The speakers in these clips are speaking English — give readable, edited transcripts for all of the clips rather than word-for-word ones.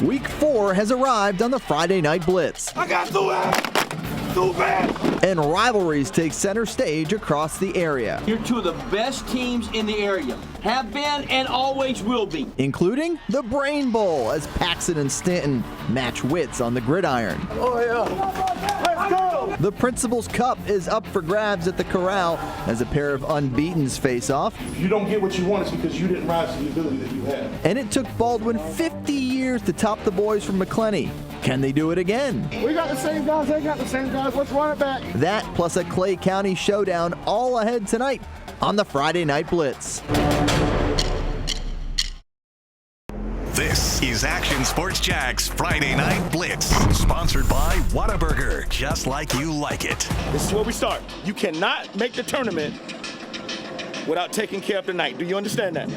Week 4 has arrived on the Friday Night Blitz. I got too bad. And rivalries take center stage across the area. You're two of the best teams in the area. Have been and always will be. Including the Brain Bowl as Paxton and Stanton match wits on the gridiron. Oh, yeah. Let's go. The Principal's Cup is up for grabs at the Corral as a pair of unbeatens face off. If you don't get what you want, it's because you didn't rise to the ability that you have. And it took Baldwin 50 years to top the boys from McClenny. Can they do it again? We got the same guys, they got the same guys. Let's run it back. That plus a Clay County showdown all ahead tonight on the Friday Night Blitz. This is Action Sports Jack's Friday Night Blitz, sponsored by Whataburger, just like you like it. This is where we start. You cannot make the tournament without taking care of the night. Do you understand that?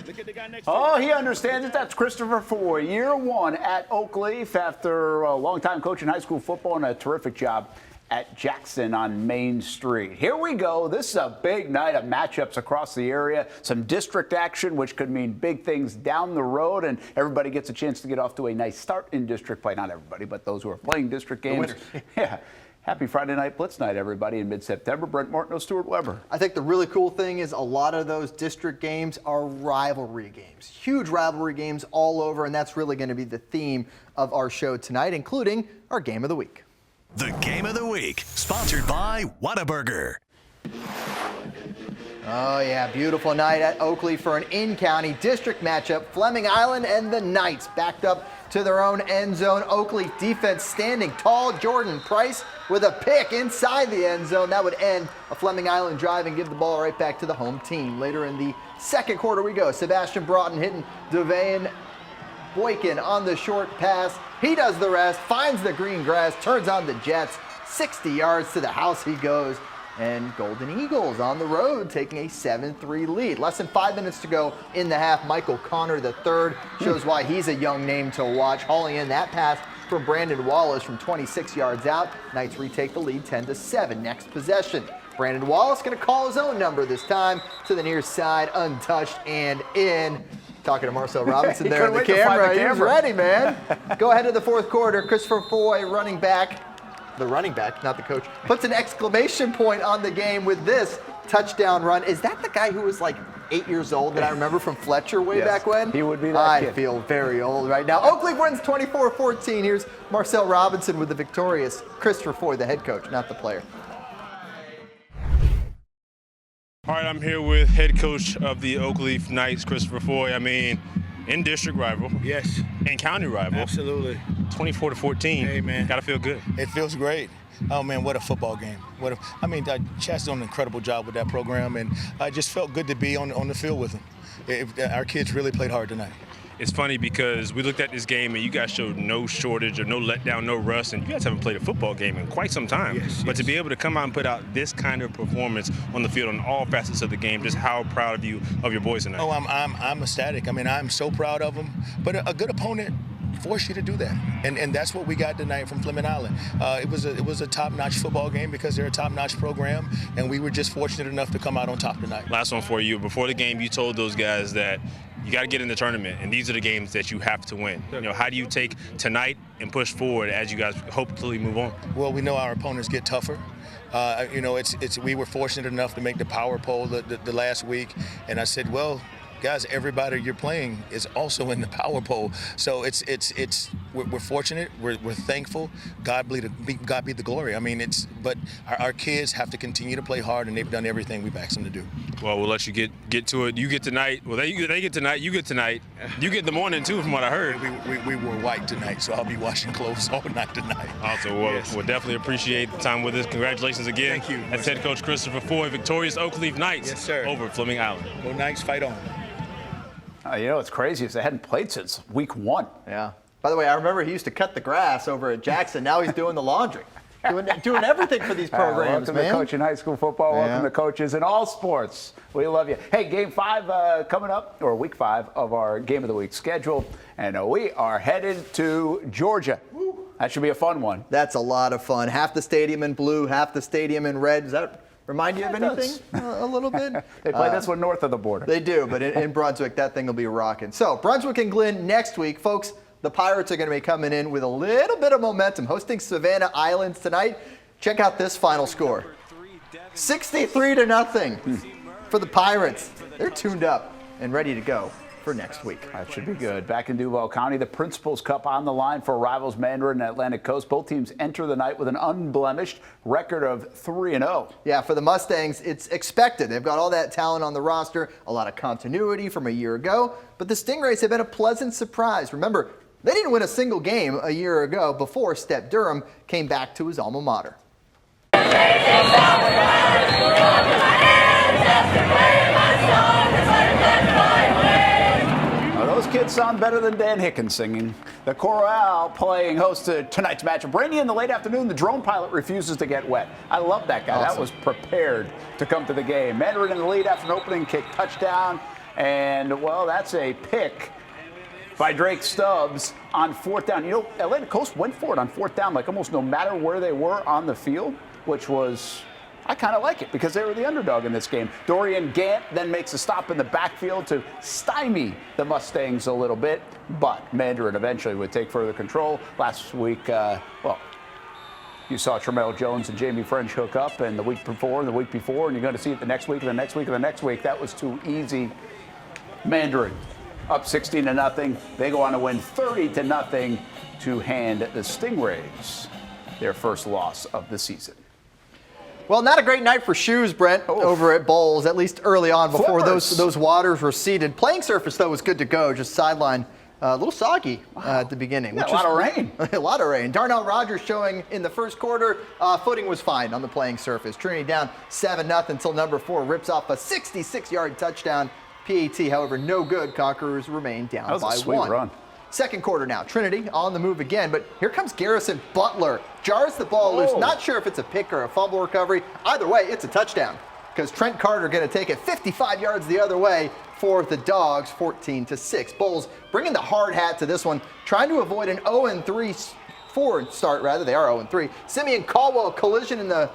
Look at the guy next to you. Oh, he understands it. That's Christopher Foy, year 1 at Oakleaf after a long time coaching high school football and a terrific job at Jackson on Main Street. Here we go. This is a big night of matchups across the area. Some district action, which could mean big things down the road, and everybody gets a chance to get off to a nice start in district play. Not everybody, but those who are playing district games. Yeah. Happy Friday Night Blitz night, everybody, in mid-September. Brent Martineau, Stuart Weber. I think the really cool thing is a lot of those district games are rivalry games. Huge rivalry games all over, and that's really going to be the theme of our show tonight, including our Game of the Week. The Game of the Week, sponsored by Whataburger. Oh, yeah, beautiful night at Oakleaf for an in-county district matchup. Fleming Island and the Knights backed up to their own end zone. Oakleaf defense standing tall. Jordan Price with a pick inside the end zone. That would end a Fleming Island drive and give the ball right back to the home team. Later in the second quarter we go. Sebastian Broughton hitting Devain Boykin on the short pass. He does the rest, finds the green grass, turns on the Jets. 60 yards to the house he goes. And Golden Eagles on the road taking a 7-3 lead. Less than 5 minutes to go in the half. Michael Connor III shows why he's a young name to watch. Hauling in that pass from Brandon Wallace from 26 yards out. Knights retake the lead 10-7. Next possession. Brandon Wallace going to call his own number this time to the near side, untouched and in. Talking to Marcel Robinson there in the camera. He's ready, man. Go ahead to the fourth quarter. Christopher Foy, running back. The running back, not the coach, puts an exclamation point on the game with this touchdown run. Is that the guy who was like 8 years old that I remember from Fletcher way back when? He would be that kid. I feel very old right now. Oakleaf wins 24-14. Here's Marcel Robinson with the victorious Christopher Foy, the head coach, not the player. All right, I'm here with head coach of the Oakleaf Knights, Christopher Foy. I mean, in district rival. Yes. And county rival. Absolutely. 24-14. Hey, man. Gotta feel good. It feels great. Oh, man, what a football game. Chad's done an incredible job with that program, and I just felt good to be on the field with them. Our kids really played hard tonight. It's funny because we looked at this game and you guys showed no shortage or no letdown, no rust, and you guys haven't played a football game in quite some time. Yes, but to be able to come out and put out this kind of performance on the field on all facets of the game, just how proud of you of your boys tonight. Oh, I'm ecstatic. I mean, I'm so proud of them. But a good opponent force you to do that, and that's what we got tonight from Fleming Island. It was a top-notch football game because they're a top-notch program, and we were just fortunate enough to come out on top tonight. Last one for you. Before the game, you told those guys that you got to get in the tournament, and these are the games that you have to win. You know, how do you take tonight and push forward as you guys hopefully move on? Well, we know our opponents get tougher. We were fortunate enough to make the power poll the last week, and I said, well, guys, everybody you're playing is also in the power poll. So we're fortunate. We're thankful. God be the glory. I mean, but our kids have to continue to play hard, and they've done everything we've asked them to do. Well, we'll let you get to it. You get tonight. Well, they get tonight. You get tonight. You get the morning too, from what I heard. We were white tonight, so I'll be washing clothes all night tonight. Awesome. Well, yes. We'll definitely appreciate the time with us. Congratulations again. Thank you. As head coach Christopher Foy, victorious Oakleaf Knights. Yes, sir. Over Fleming Island. Go Knights, fight on. What's crazy is they hadn't played since week 1. Yeah. By the way, I remember he used to cut the grass over at Jackson. Now he's doing the laundry. Doing everything for these programs, welcome man. to coaching high school football. Yeah. Welcome to coaches in all sports. We love you. Hey, Game 5 coming up, or Week 5 of our Game of the Week schedule, and we are headed to Georgia. That should be a fun one. That's a lot of fun. Half the stadium in blue, half the stadium in red. Is that remind you of anything a little bit? They play this one north of the border. They do, but in Brunswick, that thing will be rocking. So Brunswick and Glen next week. Folks, the Pirates are going to be coming in with a little bit of momentum, hosting Savannah Islands tonight. Check out this final score. 63-0 for the Pirates. They're tuned up and ready to go for next week. That should be good. Back in Duval County, the Principals Cup on the line for rivals Mandarin and Atlantic Coast. Both teams enter the night with an unblemished record of 3-0. Yeah, for the Mustangs, it's expected. They've got all that talent on the roster, a lot of continuity from a year ago, but the Stingrays have been a pleasant surprise. Remember, they didn't win a single game a year ago before Step Durham came back to his alma mater. Those kids sound better than Dan Hickens singing. The Corral playing host to tonight's matchup. Rainy in the late afternoon, the drone pilot refuses to get wet. I love that guy. Awesome. That was prepared to come to the game. Mandarin in the lead after an opening kick touchdown. And, well, that's a pick by Drake Stubbs on 4th down. You know, Atlantic Coast went for it on 4th down, like almost no matter where they were on the field, which was, I kind of like it because they were the underdog in this game. Dorian Gant then makes a stop in the backfield to stymie the Mustangs a little bit, but Mandarin eventually would take further control. Last week, you saw Tramel Jones and Jamie French hook up, and the week before, and you're going to see it the next week, and the next week, and the next week. That was too easy. Mandarin up 16-0. They go on to win 30-0 to hand the Stingrays their first loss of the season. Well, not a great night for shoes, Brent, over at Bolles, at least early on before those waters receded. Playing surface, though, was good to go. Just sideline a little soggy at the beginning. Yeah, a lot of rain. A lot of rain. Darnell Rogers showing in the first quarter. Footing was fine on the playing surface. Trinity down 7-0 until number 4 rips off a 66-yard touchdown. PAT, however, no good. Conquerors remain down by 1. That was a sweet run. Second quarter now. Trinity on the move again, but here comes Garrison Butler. Jars the ball loose. Not sure if it's a pick or a fumble recovery. Either way, it's a touchdown because Trent Carter going to take it 55 yards the other way for the Dogs, 14-6. Bolles bringing the hard hat to this one, trying to avoid an 0-3 start, rather. They are 0-3. Simeon Caldwell collision in the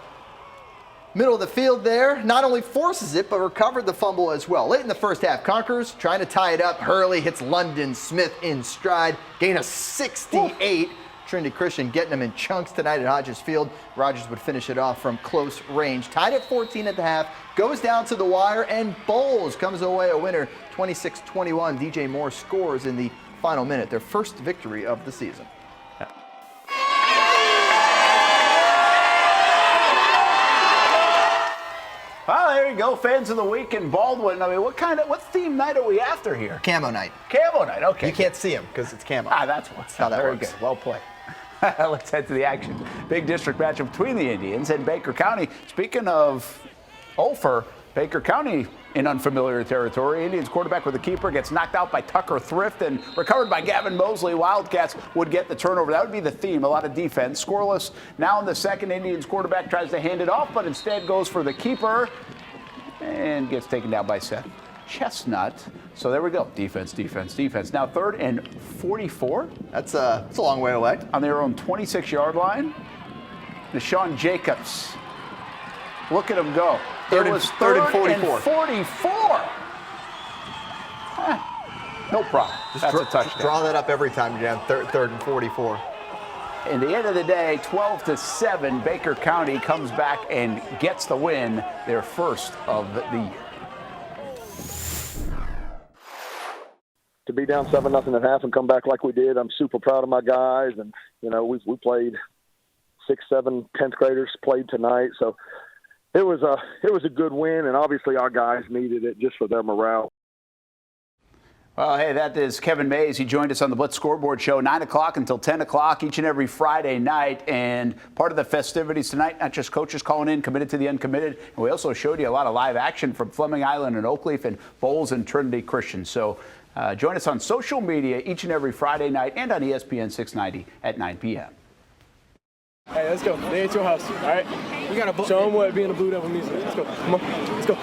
middle of the field there, not only forces it, but recovered the fumble as well. Late in the first half, Conquerors trying to tie it up. Hurley hits London Smith in stride. Gain of 68. Trinity Christian getting them in chunks tonight at Hodges Field. Rogers would finish it off from close range. Tied at 14 at the half, goes down to the wire, and Bolles comes away a winner, 26-21. DJ Moore scores in the final minute, their first victory of the season. Well, there you go, fans of the week in Baldwin. I mean, what theme night are we after here? Camo night. Camo night, okay. You can't see him because it's camo. That's how that very works. Good. Well played. Let's head to the action. Big district matchup between the Indians and Baker County. Speaking of Ophir, Baker County in unfamiliar territory. Indians quarterback with the keeper gets knocked out by Tucker Thrift and recovered by Gavin Mosley. Wildcats would get the turnover. That would be the theme, a lot of defense. Scoreless now in the second. Indians quarterback tries to hand it off, but instead goes for the keeper and gets taken down by Seth Chestnut. So there we go. Defense, defense, defense. Now 3rd and 44. That's a long way away. On their own 26-yard line. Deshaun Jacobs. Look at him go. Third and 44. And 44. No problem. That's a touchdown. Just draw that up every time you're down 3rd and 44. In the end of the day, 12-7, Baker County comes back and gets the win, their first of the year. To be down 7-0 at half and come back like we did, I'm super proud of my guys. And, you know, we played 6th, 7th, 10th graders played tonight. So it was a good win, and obviously our guys needed it just for their morale. Well, hey, that is Kevin Mays. He joined us on the Blitz Scoreboard Show, 9 o'clock until 10 o'clock each and every Friday night. And part of the festivities tonight, not just coaches calling in, committed to the uncommitted. And we also showed you a lot of live action from Fleming Island and Oakleaf and Bolles and Trinity Christian. So join us on social media each and every Friday night and on ESPN 690 at 9 p.m. Hey, let's go. They ain't your house, all right? We got to show them what being a Blue Devil means. Let's go. Come on. Let's go.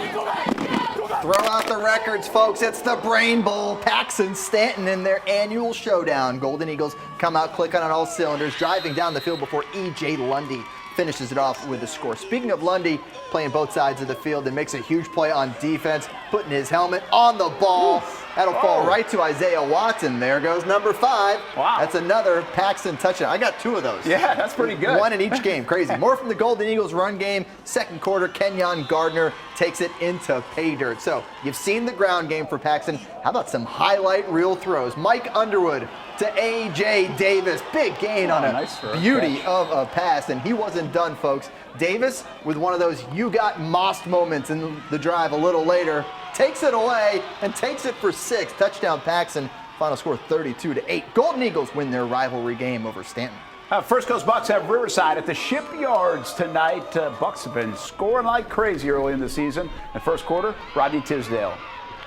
Throw out the records, folks. It's the Brain Bowl. Paxson Stanton in their annual showdown. Golden Eagles come out clicking on all cylinders, driving down the field before E.J. Lundy finishes it off with a score. Speaking of Lundy playing both sides of the field and makes a huge play on defense, putting his helmet on the ball. That'll fall right to Isaiah Watson. There goes number 5. Wow. That's another Paxton touchdown. I got 2 of those. Yeah, that's pretty good. 1 in each game. Crazy. More from the Golden Eagles run game. Second quarter, Kenyon Gardner takes it into pay dirt. So you've seen the ground game for Paxton. How about some highlight reel throws? Mike Underwood to A.J. Davis. Big gain on a nice beauty of a pass. And he wasn't done, folks. Davis, with one of those you got mossed moments in the drive a little later, takes it away and takes it for 6. Touchdown Paxton. Final score 32-8. Golden Eagles win their rivalry game over Stanton. First Coast Bucks have Riverside at the Shipyards tonight. Bucks have been scoring like crazy early in the season. In the first quarter, Rodney Tisdale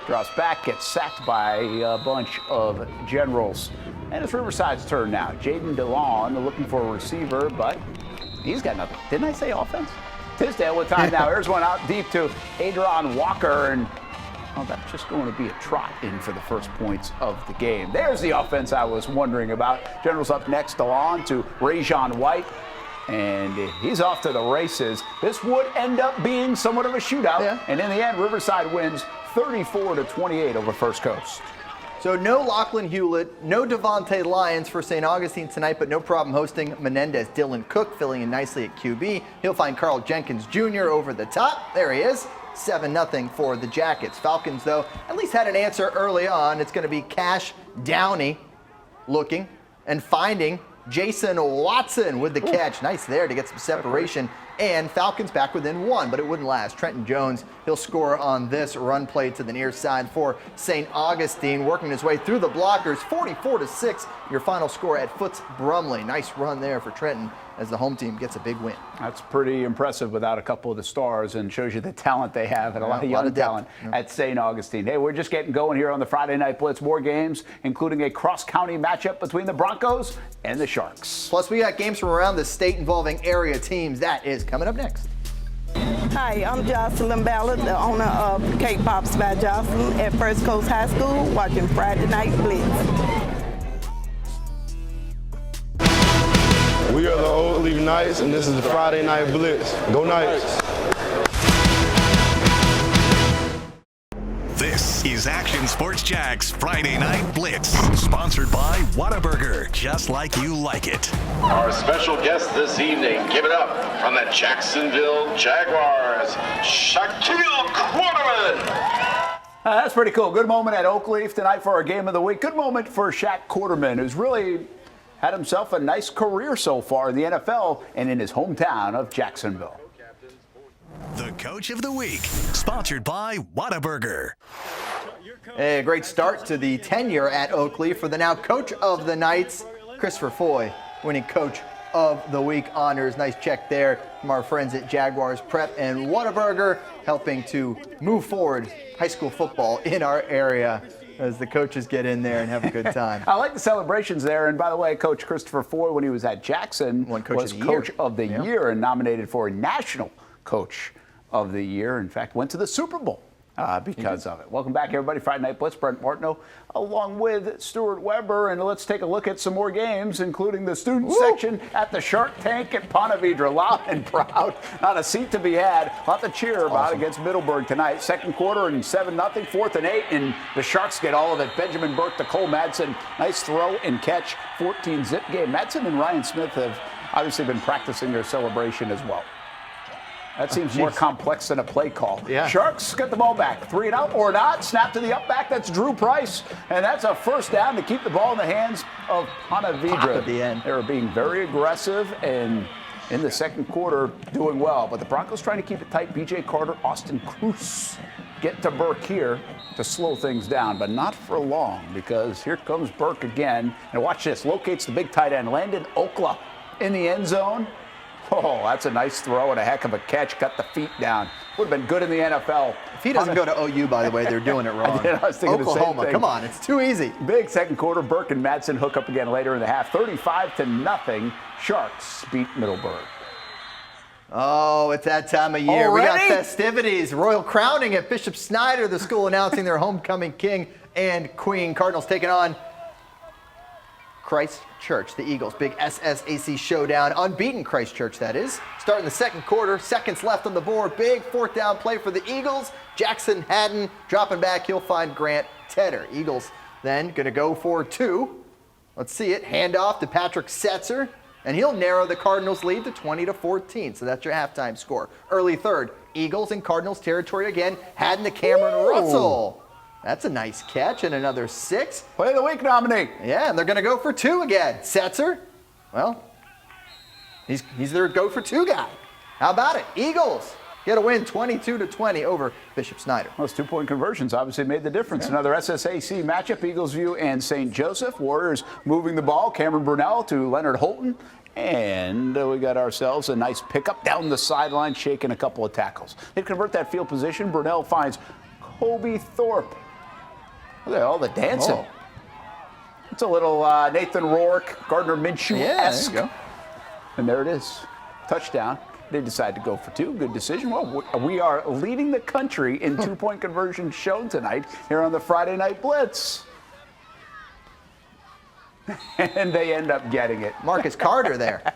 drops back, gets sacked by a bunch of Generals. And it's Riverside's turn now. Jaden DeLon looking for a receiver, but he's got nothing. Didn't I say offense? Tisdale with time now. Here's one out deep to Adron Walker, and that's just going to be a trot in for the first points of the game. There's the offense I was wondering about. Generals up next, DeLon to Rajon White, and he's off to the races. This would end up being somewhat of a shootout, and in the end, Riverside wins 34-28 over First Coast. So no Lachlan Hewlett, no Devontae Lyons for St. Augustine tonight, but no problem hosting Menendez. Dylan Cook filling in nicely at QB. He'll find Carl Jenkins Jr. over the top. There he is. 7-0 for the Jackets. Falcons, though, at least had an answer early on. It's going to be Cash Downey looking and finding Jason Watson with the catch. Nice there to get some separation. And Falcons back within 1, but it wouldn't last. Trenton Jones, he'll score on this run play to the near side for St. Augustine, working his way through the blockers. 44-6, your final score at Foots Brumley. Nice run there for Trenton as the home team gets a big win. That's pretty impressive without a couple of the stars, and shows you the talent they have and a lot of young talent at St. Augustine. Hey, we're just getting going here on the Friday Night Blitz. More games, including a cross-county matchup between the Broncos and the Sharks. Plus, we got games from around the state involving area teams. That is coming up next. Hi, I'm Jocelyn Ballard, the owner of Cake Pops by Jocelyn at First Coast High School, watching Friday Night Blitz. We are the Oakleaf Knights, and this is the Friday Night Blitz. Go Knights! This is Action Sports Jack's Friday Night Blitz, sponsored by Whataburger, just like you like it. Our special guest this evening, give it up from the Jacksonville Jaguars, Shaquille Quarterman. That's pretty cool. Good moment at Oakleaf tonight for our game of the week. Good moment for Shaq Quarterman, who's really had himself a nice career so far in the NFL and in his hometown of Jacksonville. The Coach of the Week, sponsored by Whataburger. A great start to the tenure at Oakleaf for the now Coach of the Knights, Christopher Foy, winning Coach of the Week honors. Nice check there from our friends at Jaguars Prep and Whataburger, helping to move forward high school football in our area as the coaches get in there and have a good time. I like the celebrations there. And by the way, Coach Christopher Foy, when he was at Jackson, was Coach of the Year and nominated for a National Coach of the Year. In fact, went to the Super Bowl because of it. Welcome back, everybody. Friday Night Blitz. Brent Martineau along with Stuart Weber. And let's take a look at some more games, including the student section at the Shark Tank at Ponte Vedra. Loud and proud. Not a seat to be had. A lot to cheer about against Middleburg tonight. Second quarter and 7-0. Fourth and 8. And the Sharks get all of it. Benjamin Burke to Cole Madsen. Nice throw and catch. 14-zip game. Madsen and Ryan Smith have obviously been practicing their celebration as well. That seems more complex than a play call. Yeah. Sharks get the ball back. 3 and out or not. Snap to the up back. That's Drew Price. And that's a first down to keep the ball in the hands of Ponte Vedra. At the end. They were being very aggressive and in the second quarter doing well. But the Broncos trying to keep it tight. B.J. Carter, Austin Cruz get to Burke here to slow things down, but not for long because here comes Burke again. And watch this. Locates the big tight end, Landon Oakleaf in the end zone. Oh, that's a nice throw and a heck of a catch. Cut the feet down. Would have been good in the NFL. If he doesn't go to OU, by the way, they're doing it wrong. I was thinking Oklahoma, the same thing. Come on, it's too easy. Big second quarter. Burke and Madsen hook up again later in the half. 35-0. Sharks beat Middleburg. Oh, it's that time of year. Already? We got festivities. Royal crowning at Bishop Snyder, the school announcing their homecoming king and queen. Cardinals taking on Christchurch. The Eagles, big SSAC showdown. Unbeaten Christchurch, that is. Starting the second quarter, seconds left on the board. Big fourth down play for the Eagles. Jackson Haddon dropping back. He'll find Grant Tedder. Eagles then going to go for 2. Let's see it. Handoff to Patrick Setzer. And he'll narrow the Cardinals' lead to 20-14. So that's your halftime score. Early third, Eagles in Cardinals territory again. Haddon to Cameron Russell. That's a nice catch, and another 6. Play of the week nominee. Yeah, and they're going to go for 2 again. Setzer, well, he's their go for 2 guy. How about it? Eagles get a win 22-20 over Bishop Snyder. Those 2-point conversions obviously made the difference. Yeah. Another SSAC matchup, Eaglesview and St. Joseph. Warriors moving the ball. Cameron Brunell to Leonard Holton. And we got ourselves a nice pickup down the sideline, shaking a couple of tackles. They convert that field position. Brunell finds Kobe Thorpe. Look at all the dancing. Oh. It's a little Nathan Rourke, Gardner Minshew-esque. Yeah, there you go. And there it is. Touchdown. They decide to go for 2. Good decision. Well, we are leading the country in 2-point conversion shown tonight here on the Friday Night Blitz. And they end up getting it. Marcus Carter there.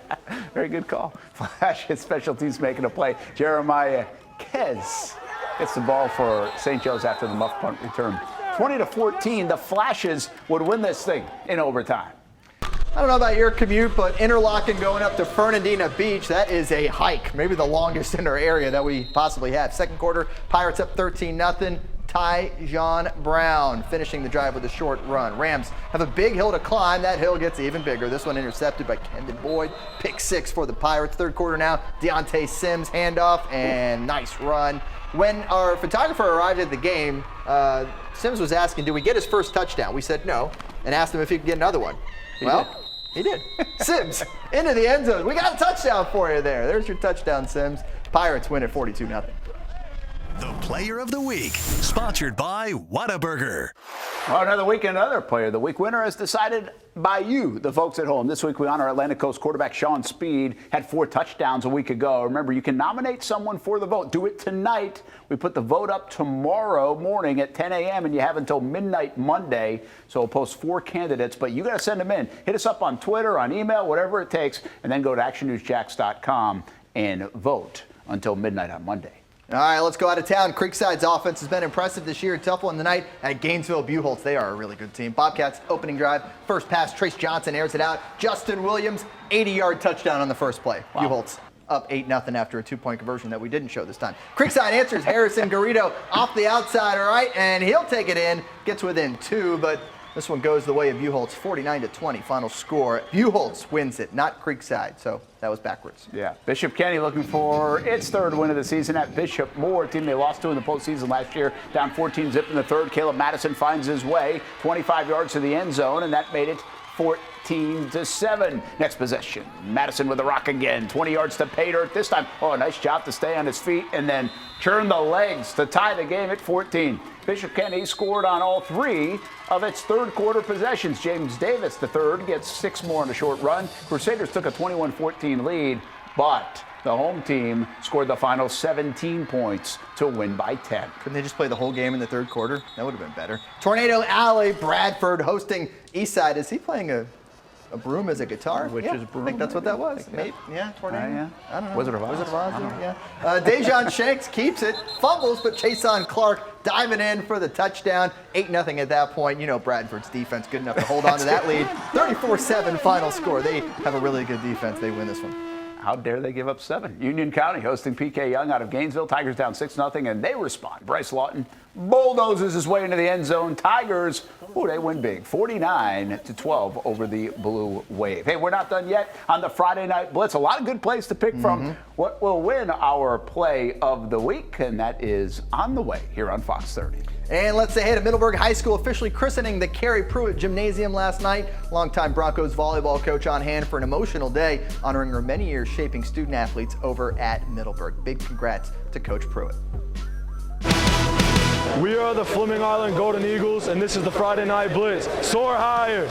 Very good call. Flash his special teams making a play. Jeremiah Kez gets the ball for St. Joe's after the muff punt return. 20-14, the Flashes would win this thing in overtime. I don't know about your commute, but Interlochen going up to Fernandina Beach, that is a hike. Maybe the longest in our area that we possibly have. Second quarter, Pirates up 13-0. Ty John Brown finishing the drive with a short run. Rams have a big hill to climb. That hill gets even bigger. This one intercepted by Camden Boyd. Pick 6 for the Pirates. Third quarter now, Deontay Sims handoff and nice run. When our photographer arrived at the game, Sims was asking, did we get his first touchdown? We said no, and asked him if he could get another one. He did. Sims into the end zone. We got a touchdown for you there. There's your touchdown, Sims. Pirates win at 42-0. The Player of the Week, sponsored by Whataburger. Well, another week, another Player of the Week winner is decided by you, the folks at home. This week we honor Atlantic Coast quarterback Sean Speed. Had 4 touchdowns a week ago. Remember, you can nominate someone for the vote. Do it tonight. We put the vote up tomorrow morning at 10 a.m. and you have until midnight Monday. So we'll post 4 candidates, but you got to send them in. Hit us up on Twitter, on email, whatever it takes, and then go to actionnewsjacks.com and vote until midnight on Monday. All right, let's go out of town. Creekside's offense has been impressive this year. Tough one tonight at Gainesville-Buchholz. They are a really good team. Bobcats opening drive. First pass, Trace Johnson airs it out. Justin Williams, 80-yard touchdown on the first play. Wow. Buchholz up 8-0 after a 2-point conversion that we didn't show this time. Creekside answers. Harrison Garrido off the outside, all right, and he'll take it in. Gets within 2, but this one goes the way of Buchholz, 49-20 final score. Buchholz wins it, not Creekside, so that was backwards. Yeah, Bishop Kenny looking for its 3rd win of the season at Bishop Moore, team they lost to in the postseason last year. Down 14-0 in the 3rd. Caleb Madison finds his way, 25 yards to the end zone, and that made it 14-7. Next possession, Madison with the rock again, 20 yards to pay dirt this time. Oh, nice job to stay on his feet and then turn the legs to tie the game at 14. Bishop Kenny scored on all 3 of its 3rd quarter possessions. James Davis, the 3rd, gets 6 more on a short run. Crusaders took a 21-14 lead, but the home team scored the final 17 points to win by 10. Couldn't they just play the whole game in the 3rd quarter? That would have been better. Tornado Alley, Bradford hosting Eastside. Is he playing a broom as a guitar? Which is broom? I think that's what that was. Maybe. Yeah, Tornado. Yeah. I don't know. Wizard of Oz. Yeah. Dejon Shanks keeps it, fumbles, but Chason Clark diving in for the touchdown. 8-0 at that point. You know Bradford's defense good enough to hold on to that lead. 34-7 final score. They have a really good defense. They win this one. How dare they give up 7? Union County hosting PK Young out of Gainesville. Tigers down 6-0, and they respond. Bryce Lawton bulldozes his way into the end zone. Tigers, they win big, 49-12 over the Blue Wave. Hey, we're not done yet on the Friday Night Blitz. A lot of good plays to pick from. What will win our play of the week, and that is on the way here on Fox 30. And let's say hey to Middleburg High School officially christening the Carrie Pruitt Gymnasium last night. Longtime Broncos volleyball coach on hand for an emotional day, honoring her many years shaping student athletes over at Middleburg. Big congrats to Coach Pruitt. We are the Fleming Island Golden Eagles, and this is the Friday Night Blitz. Soar higher!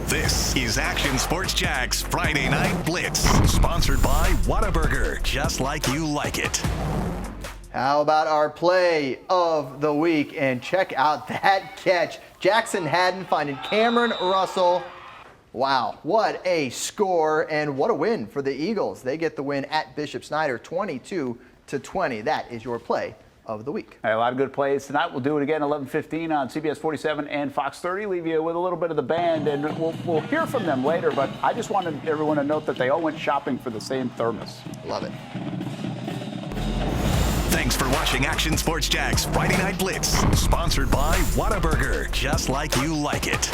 This is Action Sports Jack's Friday Night Blitz, sponsored by Whataburger, just like you like it. How about our play of the week? And check out that catch. Jackson Haddon finding Cameron Russell. Wow, what a score and what a win for the Eagles. They get the win at Bishop Snyder, 22-20. That is your play of the week. A lot of good plays tonight. We'll do it again 11:15 on CBS 47 and Fox 30. Leave you with a little bit of the band, and we'll hear from them later. But I just wanted everyone to note that they all went shopping for the same thermos. Love it. Thanks for watching Action Sports Jax Friday Night Blitz, sponsored by Whataburger, just like you like it.